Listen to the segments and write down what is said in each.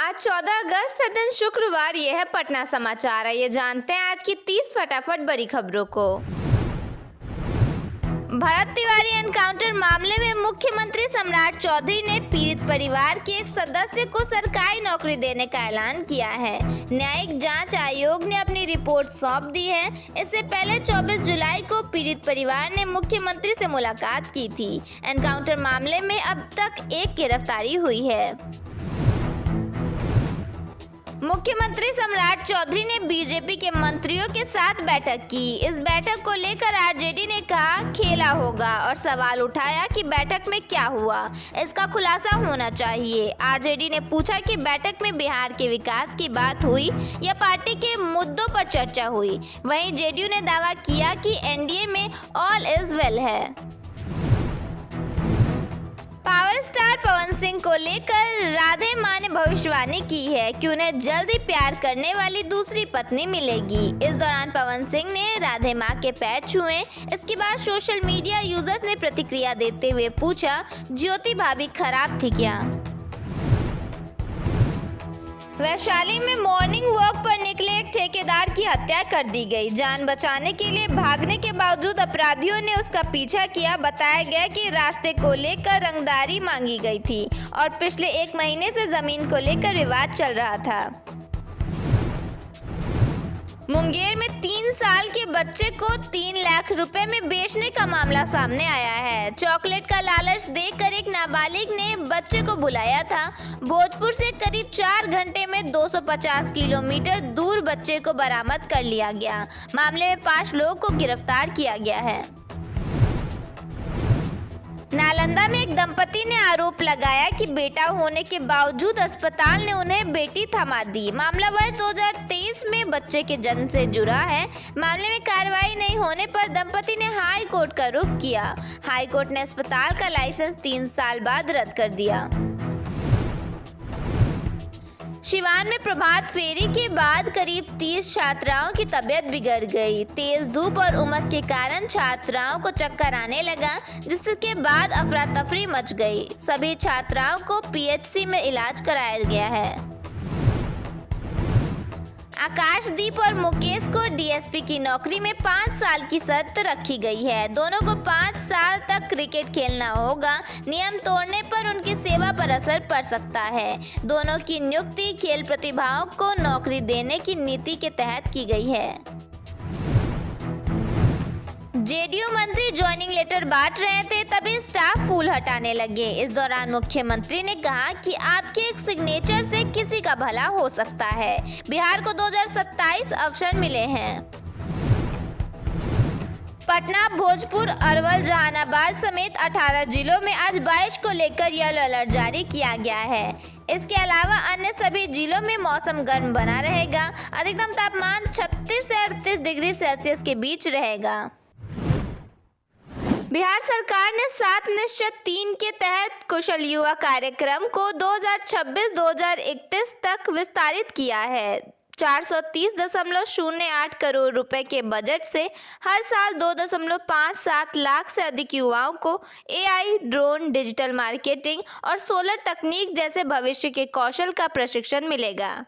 आज 14 अगस्त है, दिन शुक्रवार। यह है पटना समाचार। ये जानते हैं आज की 30 फटाफट बड़ी खबरों को। भरत तिवारी एनकाउंटर मामले में मुख्यमंत्री सम्राट चौधरी ने पीड़ित परिवार के एक सदस्य को सरकारी नौकरी देने का ऐलान किया है। न्यायिक जांच आयोग ने अपनी रिपोर्ट सौंप दी है। इससे पहले 24 जुलाई को पीड़ित परिवार ने मुख्यमंत्री से मुलाकात की थी। एनकाउंटर मामले में अब तक एक गिरफ्तारी हुई है। मुख्यमंत्री सम्राट चौधरी ने बीजेपी के मंत्रियों के साथ बैठक की। इस बैठक को लेकर आरजेडी ने कहा खेला होगा और सवाल उठाया कि बैठक में क्या हुआ, इसका खुलासा होना चाहिए। आरजेडी ने पूछा कि बैठक में बिहार के विकास की बात हुई या पार्टी के मुद्दों पर चर्चा हुई। वहीं जेडीयू ने दावा किया कि एनडीए में ऑल इज वेल है। पावर स्टार पवन सिंह को लेकर राधे मां ने भविष्यवाणी की है कि उन्हें जल्द ही प्यार करने वाली दूसरी पत्नी मिलेगी। इस दौरान पवन सिंह ने राधे मां के पैर छुए। इसके बाद सोशल मीडिया यूजर्स ने प्रतिक्रिया देते हुए पूछा, ज्योति भाभी खराब थी क्या? वैशाली में मॉर्निंग वॉक पर निकले एक ठेकेदार की हत्या कर दी गई। जान बचाने के लिए भागने के बावजूद अपराधियों ने उसका पीछा किया। बताया गया कि रास्ते को लेकर रंगदारी मांगी गई थी और पिछले 1 महीने से जमीन को लेकर विवाद चल रहा था। मुंगेर में 3 साल के बच्चे को 3 लाख रुपए में बेचने का मामला सामने आया है। चॉकलेट का लालच देकर एक नाबालिग ने बच्चे को बुलाया था। भोजपुर से करीब 4 घंटे में 250 किलोमीटर दूर बच्चे को बरामद कर लिया गया। मामले में 5 लोगों को गिरफ्तार किया गया है। नालंदा में एक दंपति ने आरोप लगाया कि बेटा होने के बावजूद अस्पताल ने उन्हें बेटी थमा दी। मामला वर्ष 2023 में बच्चे के जन्म से जुड़ा है। मामले में कार्रवाई नहीं होने पर दंपति ने हाई कोर्ट का रुख किया। हाई कोर्ट ने अस्पताल का लाइसेंस 3 साल बाद रद्द कर दिया। सिवान में प्रभात फेरी के बाद करीब 30 छात्राओं की तबीयत बिगड़ गई। तेज धूप और उमस के कारण छात्राओं को चक्कर आने लगा, जिसके बाद अफरा तफरी मच गई। सभी छात्राओं को पीएचसी में इलाज कराया गया है। आकाशदीप और मुकेश को डीएसपी की नौकरी में 5 साल की शर्त रखी गई है। दोनों को 5 साल तक क्रिकेट खेलना होगा। नियम तोड़ने पर उनकी सेवा पर असर पड़ सकता है। दोनों की नियुक्ति खेल प्रतिभाओं को नौकरी देने की नीति के तहत की गई है। जेडीयू मंत्री ज्वाइनिंग लेटर बांट रहे थे, तभी स्टाफ फूल हटाने लगे। इस दौरान मुख्यमंत्री ने कहा कि आपके एक सिग्नेचर से किसी का भला हो सकता है। बिहार को 2027 अवसर मिले हैं। पटना, भोजपुर, अरवल, जहानाबाद समेत 18 जिलों में आज बारिश को लेकर येलो अलर्ट जारी किया गया है। इसके अलावा अन्य सभी जिलों में मौसम गर्म बना रहेगा। अधिकतम तापमान 36 से 38 डिग्री सेल्सियस के बीच रहेगा। बिहार सरकार ने 7 निश्चय 3 के तहत कुशल युवा कार्यक्रम को 2026-2031 तक विस्तारित किया है। 430.08 करोड़ रुपए के बजट से हर साल 2.57 लाख से अधिक युवाओं को एआई, ड्रोन, डिजिटल मार्केटिंग और सोलर तकनीक जैसे भविष्य के कौशल का प्रशिक्षण मिलेगा।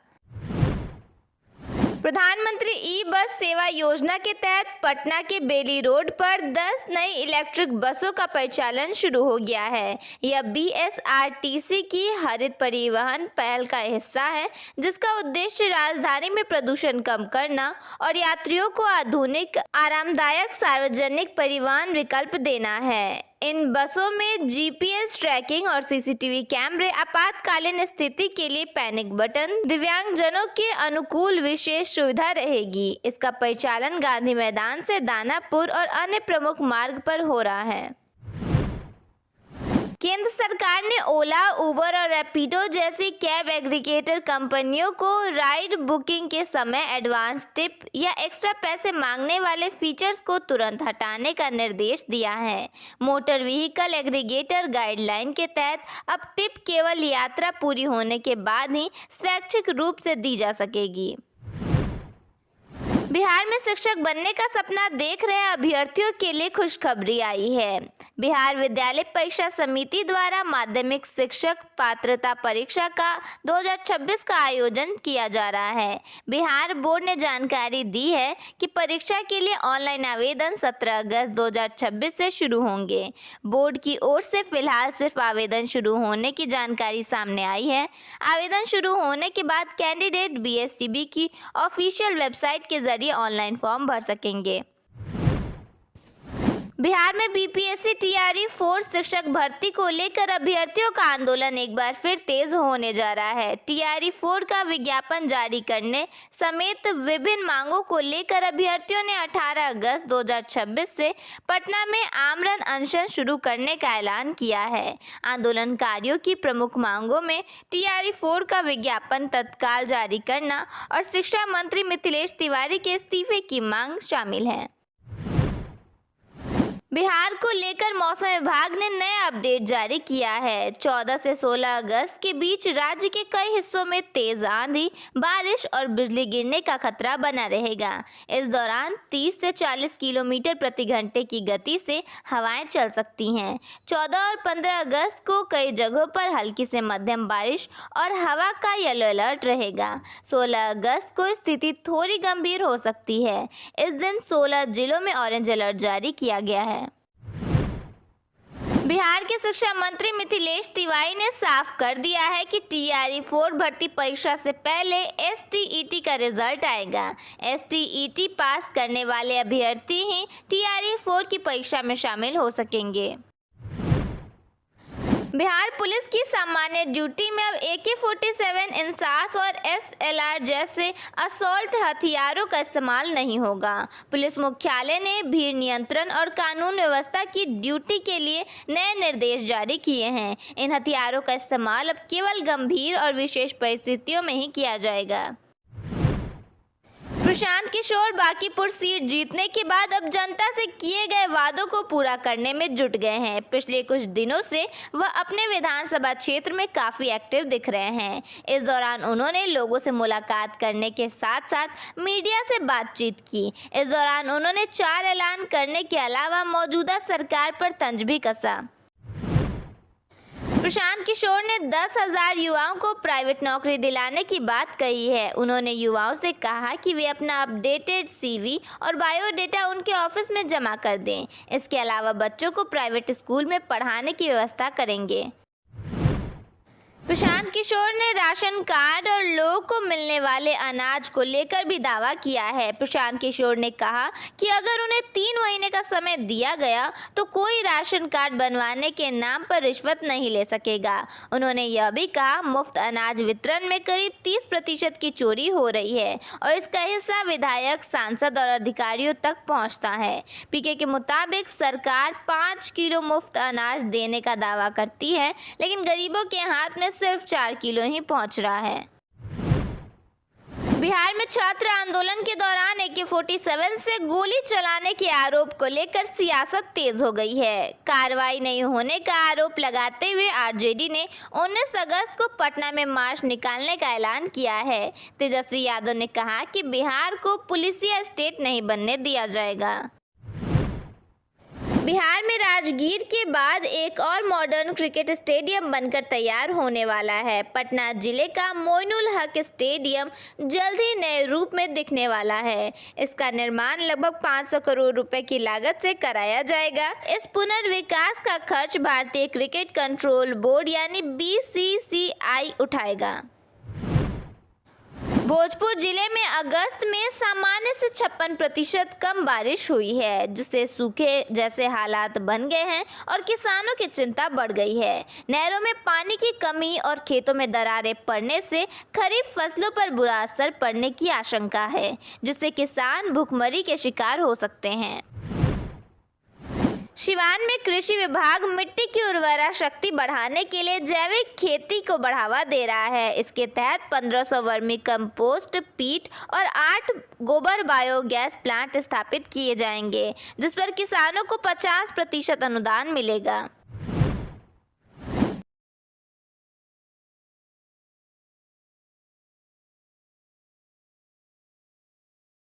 प्रधानमंत्री ई बस सेवा योजना के तहत पटना के बेली रोड पर 10 नई इलेक्ट्रिक बसों का परिचालन शुरू हो गया है। यह बीएसआरटीसी की हरित परिवहन पहल का हिस्सा है, जिसका उद्देश्य राजधानी में प्रदूषण कम करना और यात्रियों को आधुनिक, आरामदायक सार्वजनिक परिवहन विकल्प देना है। इन बसों में जीपीएस ट्रैकिंग और सीसीटीवी कैमरे, आपातकालीन स्थिति के लिए पैनिक बटन, दिव्यांगजनों के अनुकूल विशेष सुविधा रहेगी। इसका परिचालन गांधी मैदान से दानापुर और अन्य प्रमुख मार्ग पर हो रहा है। केंद्र सरकार ने ओला, उबर और रैपिडो जैसी कैब एग्रीगेटर कंपनियों को राइड बुकिंग के समय एडवांस टिप या एक्स्ट्रा पैसे मांगने वाले फीचर्स को तुरंत हटाने का निर्देश दिया है। मोटर व्हीकल एग्रीगेटर गाइडलाइन के तहत अब टिप केवल यात्रा पूरी होने के बाद ही स्वैच्छिक रूप से दी जा सकेगी। बिहार में शिक्षक बनने का सपना देख रहे अभ्यर्थियों के लिए खुशखबरी आई है। बिहार विद्यालय परीक्षा समिति द्वारा माध्यमिक शिक्षक पात्रता परीक्षा का 2026 का आयोजन किया जा रहा है। बिहार बोर्ड ने जानकारी दी है कि परीक्षा के लिए ऑनलाइन आवेदन 17 अगस्त 2026 से शुरू होंगे। बोर्ड की ओर से फिलहाल सिर्फ आवेदन शुरू होने की जानकारी सामने आई है। आवेदन शुरू होने के बाद कैंडिडेट बीएसईबी की ऑफिशियल वेबसाइट के जरिए ऑनलाइन फॉर्म भर सकेंगे। बिहार में बीपीएससी टीआरई 4 शिक्षक भर्ती को लेकर अभ्यर्थियों का आंदोलन एक बार फिर तेज होने जा रहा है। टीआरई 4 का विज्ञापन जारी करने समेत विभिन्न मांगों को लेकर अभ्यर्थियों ने 18 अगस्त 2026 से पटना में आमरण अनशन शुरू करने का ऐलान किया है। आंदोलनकारियों की प्रमुख मांगों में टीआरई 4 का विज्ञापन तत्काल जारी करना और शिक्षा मंत्री मिथिलेश तिवारी के इस्तीफे की मांग शामिल है। बिहार को लेकर मौसम विभाग ने नया अपडेट जारी किया है। 14 से 16 अगस्त के बीच राज्य के कई हिस्सों में तेज आंधी, बारिश और बिजली गिरने का खतरा बना रहेगा। इस दौरान 30 से 40 किलोमीटर प्रति घंटे की गति से हवाएं चल सकती हैं। 14 और 15 अगस्त को कई जगहों पर हल्की से मध्यम बारिश और हवा का येलो अलर्ट रहेगा। 16 अगस्त को स्थिति थोड़ी गंभीर हो सकती है। इस दिन 16 जिलों में ऑरेंज अलर्ट जारी किया गया है। बिहार के शिक्षा मंत्री मिथिलेश तिवारी ने साफ कर दिया है कि टीआरई 4 भर्ती परीक्षा से पहले एसटीईटी का रिजल्ट आएगा। एसटीईटी पास करने वाले अभ्यर्थी ही टीआरई 4 की परीक्षा में शामिल हो सकेंगे। बिहार पुलिस की सामान्य ड्यूटी में अब AK-47 इंसास और SLR जैसे असॉल्ट हथियारों का इस्तेमाल नहीं होगा। पुलिस मुख्यालय ने भीड़ नियंत्रण और कानून व्यवस्था की ड्यूटी के लिए नए निर्देश जारी किए हैं। इन हथियारों का इस्तेमाल अब केवल गंभीर और विशेष परिस्थितियों में ही किया जाएगा। प्रशांत किशोर बांकीपुर सीट जीतने के बाद अब जनता से किए गए वादों को पूरा करने में जुट गए हैं। पिछले कुछ दिनों से वह अपने विधानसभा क्षेत्र में काफी एक्टिव दिख रहे हैं। इस दौरान उन्होंने लोगों से मुलाकात करने के साथ साथ मीडिया से बातचीत की। इस दौरान उन्होंने 4 ऐलान करने के अलावा मौजूदा सरकार पर तंज भी कसा। प्रशांत किशोर ने 10,000 युवाओं को प्राइवेट नौकरी दिलाने की बात कही है। उन्होंने युवाओं से कहा कि वे अपना अपडेटेड CV और बायोडेटा उनके ऑफिस में जमा कर दें। इसके अलावा बच्चों को प्राइवेट स्कूल में पढ़ाने की व्यवस्था करेंगे। प्रशांत किशोर ने राशन कार्ड और लोगों को मिलने वाले अनाज को लेकर भी दावा किया है। प्रशांत किशोर ने कहा कि अगर उन्हें 3 महीने का समय दिया गया तो कोई राशन कार्ड बनवाने के नाम पर रिश्वत नहीं ले सकेगा। उन्होंने यह भी कहा मुफ्त अनाज वितरण में करीब 30% की चोरी हो रही है और इसका हिस्सा विधायक, सांसद और अधिकारियों तक पहुंचता है। पीके के मुताबिक सरकार 5 किलो मुफ्त अनाज देने का दावा करती है, लेकिन गरीबों के हाथ में सिर्फ 4 किलो ही पहुंच रहा है। बिहार में छात्र आंदोलन के दौरान AK-47 से गोली चलाने के आरोप को लेकर सियासत तेज हो गई है। कार्रवाई नहीं होने का आरोप लगाते हुए आरजेडी ने 19 अगस्त को पटना में मार्च निकालने का ऐलान किया है। तेजस्वी यादव ने कहा कि बिहार को पुलिसिया स्टेट नहीं बनने दिया जाएगा। बिहार में राजगीर के बाद एक और मॉडर्न क्रिकेट स्टेडियम बनकर तैयार होने वाला है। पटना जिले का मोइनुल हक स्टेडियम जल्द ही नए रूप में दिखने वाला है। इसका निर्माण लगभग 500 करोड़ रुपए की लागत से कराया जाएगा। इस पुनर्विकास का खर्च भारतीय क्रिकेट कंट्रोल बोर्ड यानी BCCI उठाएगा। भोजपुर जिले में अगस्त में सामान्य से 56% कम बारिश हुई है, जिससे सूखे जैसे हालात बन गए हैं और किसानों की चिंता बढ़ गई है। नहरों में पानी की कमी और खेतों में दरारें पड़ने से खरीफ फसलों पर बुरा असर पड़ने की आशंका है, जिससे किसान भूखमरी के शिकार हो सकते हैं। सिवान में कृषि विभाग मिट्टी की उर्वरा शक्ति बढ़ाने के लिए जैविक खेती को बढ़ावा दे रहा है। इसके तहत 1500 वर्मी कंपोस्ट पीट और 8 गोबर बायोगैस प्लांट स्थापित किए जाएंगे, जिस पर किसानों को 50% अनुदान मिलेगा।